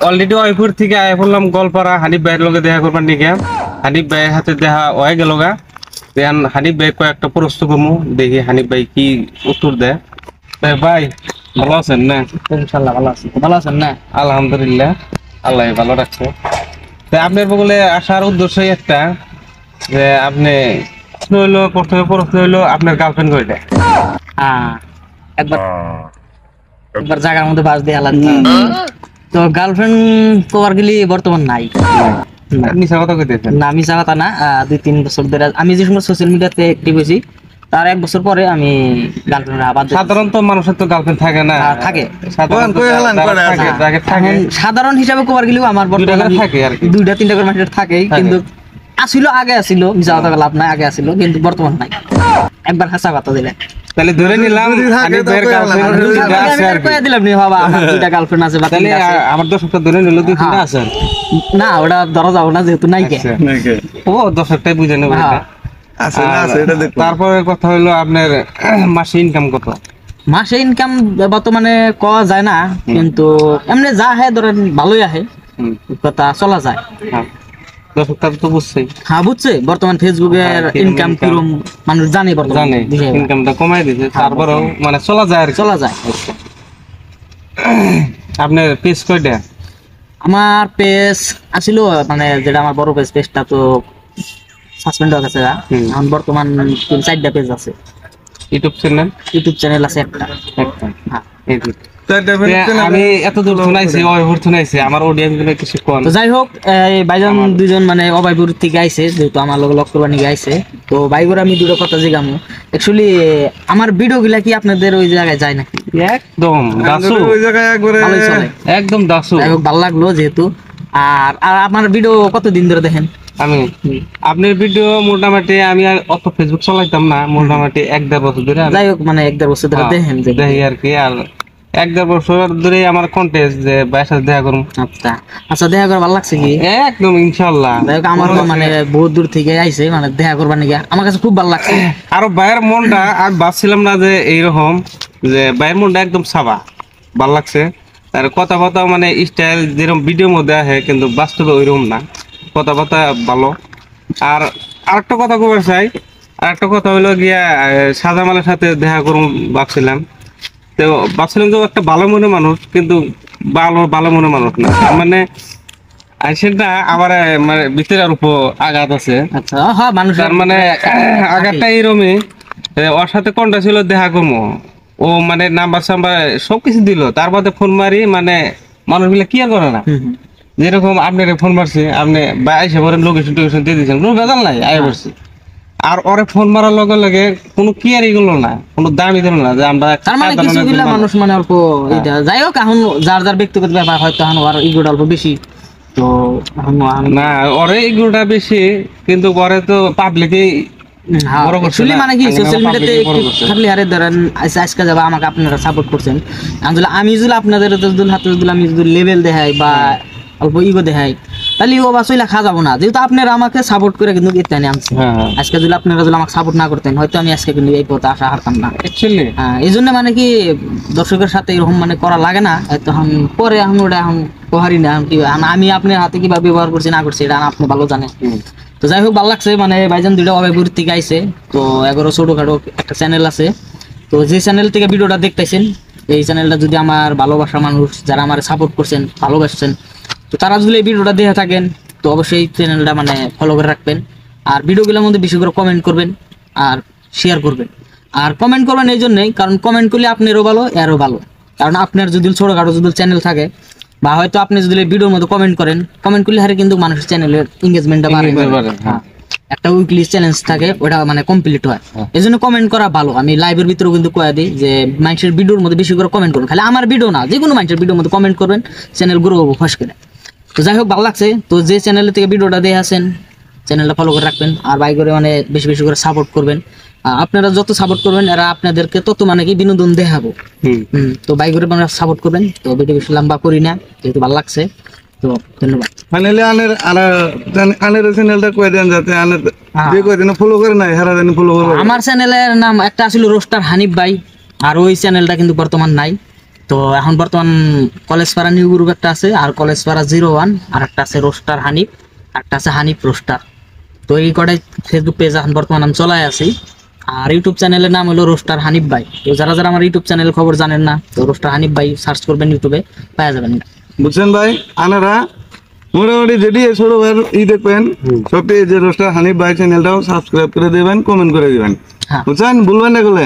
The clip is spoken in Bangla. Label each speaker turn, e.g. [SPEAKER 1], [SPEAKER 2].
[SPEAKER 1] অলরেডি ওয়াইপুর থেকে আয় পড়লাম গোলপাড়া হানিফ ভাইয়ের লগে দেখা করবার নিকে। হানিফ ভাইয়ের হাতে দেখা হয়ে গেল গা। দেন হানিফ ভাই কয়েকটা প্রশ্ন করবো, দেখি হানিফ ভাই কি উত্তর দেয়। ভাই ভালো আছেন না?
[SPEAKER 2] ইনশাআল্লাহ ভালো আছি। ভালো আছেন না?
[SPEAKER 1] আলহামদুলিল্লাহ, আল্লাহ ভালো রাখছে। আপনার বগলে আসার উদ্দেশ্যই একটা, যে আপনি প্রথমে প্রশ্ন হইলো আপনার গার্লফ্রেন্ড কয়টা?
[SPEAKER 2] হ্যাঁ, একবার একবার জায়গার মধ্যে বাস দিয়ে আলাদা। তো গার্লফ্রেন্ড তোমার গেলি বর্তমান নাই।
[SPEAKER 1] মিশা কথা কইতেছেন?
[SPEAKER 2] না, মিছা কথা না। 2-3 বছর ধরে আমি যে সময় সোশ্যাল মিডিয়াতে অ্যাক্টিভ হয়েছি, তার 1 বছর পরে আমি গার্লফ্রেন্ড আবার
[SPEAKER 1] সাধারণত মানুষের তো গার্লফ্রেন্ড থাকে না।
[SPEAKER 2] থাকে।
[SPEAKER 1] সাধারণ
[SPEAKER 2] হিসাবে কোবার গেলেও আমার বর্তমানে
[SPEAKER 1] থাকে আর কি,
[SPEAKER 2] 2-3টা করে মানুষের থাকেই, কিন্তু আসিল আগে আসিল, মিছা কথা লাভ নাই, আগে আসিল কিন্তু বর্তমান নাই। একবার হাসা কথা দিলে
[SPEAKER 1] তাহলে ধরে নিলাম হানিফ ভাইয়ের গার্লফ্রেন্ড আছে আর কি।
[SPEAKER 2] কইয়া দিলাম নি বাবা আমার 2টা গার্লফ্রেন্ড আছে বা
[SPEAKER 1] তাহলে আমার দর্শকটা ধরে নিল 2-3টা আছে।
[SPEAKER 2] না, ওটা ধরা যাবে না যেহেতু নাই কে।
[SPEAKER 1] ও দর্শকটাই বুঝে নেব এটা আছে না আছে এটা দেখো। তারপরে কথা হলো আপনার মাসে ইনকাম কত?
[SPEAKER 2] মাসে ইনকাম বর্তমানে কওয়া যায় না, কিন্তু এমনি যা আহে ধরেন ভালোই আহে, কথা চলা যায়।
[SPEAKER 1] দর্শকটা তো বুঝছেই।
[SPEAKER 2] হ্যাঁ বুঝছে, বর্তমান ফেসবুকের ইনকাম কিরম মানুষ জানে, বর্তমানে
[SPEAKER 1] ইনকামটা কমাই দিয়েছে, তারপরেও মানে চলা যায় আর
[SPEAKER 2] চলা যায়।
[SPEAKER 1] আপনার পেজ কয়টা?
[SPEAKER 2] আমার পেজ আসিল, মানে যেটা আমার বড় পেজটা তো সাসপেন্ড হয়ে গেছে। এখন বর্তমান 3-4টা পেজ আছে।
[SPEAKER 1] ইউটিউব চ্যানেল
[SPEAKER 2] আছে একটা।
[SPEAKER 1] আমি এতদূর শোনাইছি, অয়পুর শোনাইছি, আমার অডিয়েন্স গুলো কিছু কম।
[SPEAKER 2] তো যাই হোক, ভাইজান দুজন মানে অবাইপুর থেকে আইছে, যেহেতু আমার লগে লক করবার নিয়ে আইছে। তো ভাইগুলো আমি দুটো কথা জিগামু। অ্যাকচুয়ালি আমার ভিডিও গুলা কি আপনাদের ওই জায়গায় যায় নাকি?
[SPEAKER 1] একদম দাসু, ওই জায়গায় একবারে
[SPEAKER 2] ভালোই চলে,
[SPEAKER 1] একদম দাসু।
[SPEAKER 2] যাই হোক ভালো লাগলো যেহেতু। আর আমার ভিডিও কতদিন ধরে দেখেন?
[SPEAKER 1] আমি আপনার ভিডিও মোটামুটি আমি অত ফেসবুক চালাইতাম না, মোটামুটি 1-1.5 বছর ধরে।
[SPEAKER 2] যাই হোক মানে 1-1.5 বছর ধরে দেখেন,
[SPEAKER 1] দেখি আর কি। আর 1-1.5 বছর ধরে আমার কন্টেস্ট যে ভাইয়ের সাথে দেখা করুন।
[SPEAKER 2] আচ্ছা দেখা করে ভালো লাগছে কি?
[SPEAKER 1] একদম ইনশাআল্লাহ।
[SPEAKER 2] যাই হোক আমার মানে বহুত দূর থেকে আইছে, মানে দেখা করবার নিয়ে আমার কাছে খুব ভালো লাগছে।
[SPEAKER 1] আর ভাইয়ের মনটা আর ভাবছিলাম না যে এইরকম, যে ভাইয়ের মনটা একদম সাবা, ভালো লাগছে। আর কথাবার্তা মানে স্টাইল যেরকম ভিডিওর মধ্যে আসে, কিন্তু বাস্তবে ওইরকম না, কথাবার্তা ভালো। আর আরেকটা কথা কবার চাই, আরেকটা কথা হলো গিয়া শাহজামালের সাথে দেখা করুন ভাবছিলাম। তো ভাবছিলাম যে একটা ভালো মনের মানুষ, কিন্তু ভালো মনের মানুষ না, মানে সেটা আবার মানে ভিতরের উপর আঘাত আছে।
[SPEAKER 2] আচ্ছা হ্যাঁ, মানুষের
[SPEAKER 1] মানে আঘাতটা এইরকমই। ওর সাথে কন্ট্যাক্ট ছিল দেখা করবো, ও মানে নাম্বার সাম্বার সবকিছু দিল, তার বাদে ফোন মারি, মানে মানুষগুলো কি আর করে না। যেরকম আপনার ফোন মারছি, আপনি আইসা পরে লোকেশন টোকেশন দিয়ে দিয়েছেন, কোনো বেজাল নাই, আয় পড়ছি। আর ওরে ফোন মারার লগে লগে কোনো কেয়ারই করলো না, কোনো দামই দিল না, যে আমরা
[SPEAKER 2] তার মানে কিছুগুলা মানুষ মানে অল্প এটা। যাই হোক, এখন যার যার ব্যক্তিগত ব্যাপার, হয়তো এখন ওর ইগোটা অল্প বেশি। তো
[SPEAKER 1] না, ওরে ইগোটা বেশি, কিন্তু পরে তো পাবলিকে
[SPEAKER 2] মানে কি সোশ্যাল মিডিয়াতে থাকলে আরে ধরেন আজকে যাবা আমাকে আপনারা সাপোর্ট করছেন, আমি যদি আপনাদের হাতে যদি আমি যদি লেভেল দেখাই বা অল্প ইগো দেখাই, তাহলে ও বাসইলা খা যাবো না। যেহেতু আপনারা আমাকে সাপোর্ট করে কিন্তু ইত্যাদি আনছেন, আজকে যদি আপনারা যদি আমাকে সাপোর্ট না করতেন, হয়তো আমি আজকে কিন্তু এই পথে আসা হারতাম না। এই জন্য মানে কি দর্শকের সাথে এরকম মানে করা লাগে না। তখন পরে এখন ওটা এখন কোহারি না, আমি আপনার হাতে কিভাবে ব্যবহার করছি না করছি এটা আপনি ভালো জানেন। তো যাই হোক ভালো লাগছে, মানে ভাইজান দুইটা অবাইপুর থেকে আইছে। তো 11 ছোটখাটো একটা চ্যানেল আছে, তো যে চ্যানেল থেকে ভিডিওটা দেখতেছেন, এই চ্যানেলটা যদি আমার ভালোবাসা মানুষ যারা আমার সাপোর্ট করছেন, ভালোবাসছেন, তো তারা যদি এই ভিডিওটা দেখে থাকেন, তো অবশ্যই চ্যানেলটা মানে ফলো করে রাখবেন। আর ভিডিওগুলোর মধ্যে বেশি করে কমেন্ট করবেন আর শেয়ার করবেন। আর কমেন্ট করবেন এই জন্যই, কারণ কমেন্ট করলে আপনারও ভালো, এরও ভালো। কারণ আপনার যদি ছোটখাটো যদি চ্যানেল থাকে, বা হয়তো আপনি যদি ভিডিওর মধ্যে কমেন্ট করেন, কমেন্ট করলে হারে কিন্তু মানুষের চ্যানেলের এঙ্গেজমেন্টটা বাড়ে। একটা উইকলি চ্যালেঞ্জ থাকে, ওটা মানে কমপ্লিট হয়। এই জন্য কমেন্ট করা ভালো। আমি লাইভের ভিতরেও কিন্তু কয়ে দিই যে মানুষের ভিডিওর মধ্যে বেশি করে কমেন্ট করুন, খালি আমার ভিডিও না, যে কোনো মানুষের ভিডিওর মধ্যে কমেন্ট করবেন, চ্যানেল গ্রো হবো ফস করে। তো যাই হোক ভালো লাগছে। তো যে চ্যানেল থেকে ভিডিওটা দিয়ে আসেন, চ্যানেলটা ফলো করে রাখবেন, আর বাই করে মানে বেশি বেশি করে সাপোর্ট করবেন। আপনারা যত সাপোর্ট করবেন, এরা আপনাদেরকে তত মানে কি বিনোদন দেখাবো। তো বাই করে আপনারা সাপোর্ট করবেন। তো ভিডিও বেশি লম্বা করি না, যেহেতু ভালো লাগছে। তো ধন্যবাদ।
[SPEAKER 3] ফাইনালি আনের চ্যানেলটা কই দেন, যাতে আনের যে কই দেন ফলো করে নাই, হারা দেন ফলো করে।
[SPEAKER 2] আমার চ্যানেলের নাম একটা ছিল রোস্টার হানিফ ভাই, আর ওই চ্যানেলটা কিন্তু বর্তমান নাই। তো এখন বর্তমান কলেজ পাড়া নিউ গ্রুপ একটা আছে, আর কলেজ পাড়া 01, আর একটা আছে রোস্টার হানিফ, আর একটা আছে হানিফ রোস্টার। তো এই কটাই ফেসবুক পেজ এখন বর্তমান আমি চলাই আছি। আর ইউটিউব চ্যানেলের নাম হলো রোস্টার হানিফ ভাই। তো যারা যারা আমার ইউটিউব চ্যানেল খবর জানেন না, তো রোস্টার হানিফ ভাই সার্চ করবেন ইউটিউবে, পাওয়া যাবেন।
[SPEAKER 3] বুঝছেন ভাই, আনারা মোটামুটি যেটি ছোট ভাইয়ের দেখবেন সব যে রোস্টার হানিফ ভাই চ্যানেলটাও সাবস্ক্রাইব করে দেবেন, কমেন্ট করে দিবেন,
[SPEAKER 2] হ্যাঁ।
[SPEAKER 3] বুঝছেন, ভুলবেন না এগুলো।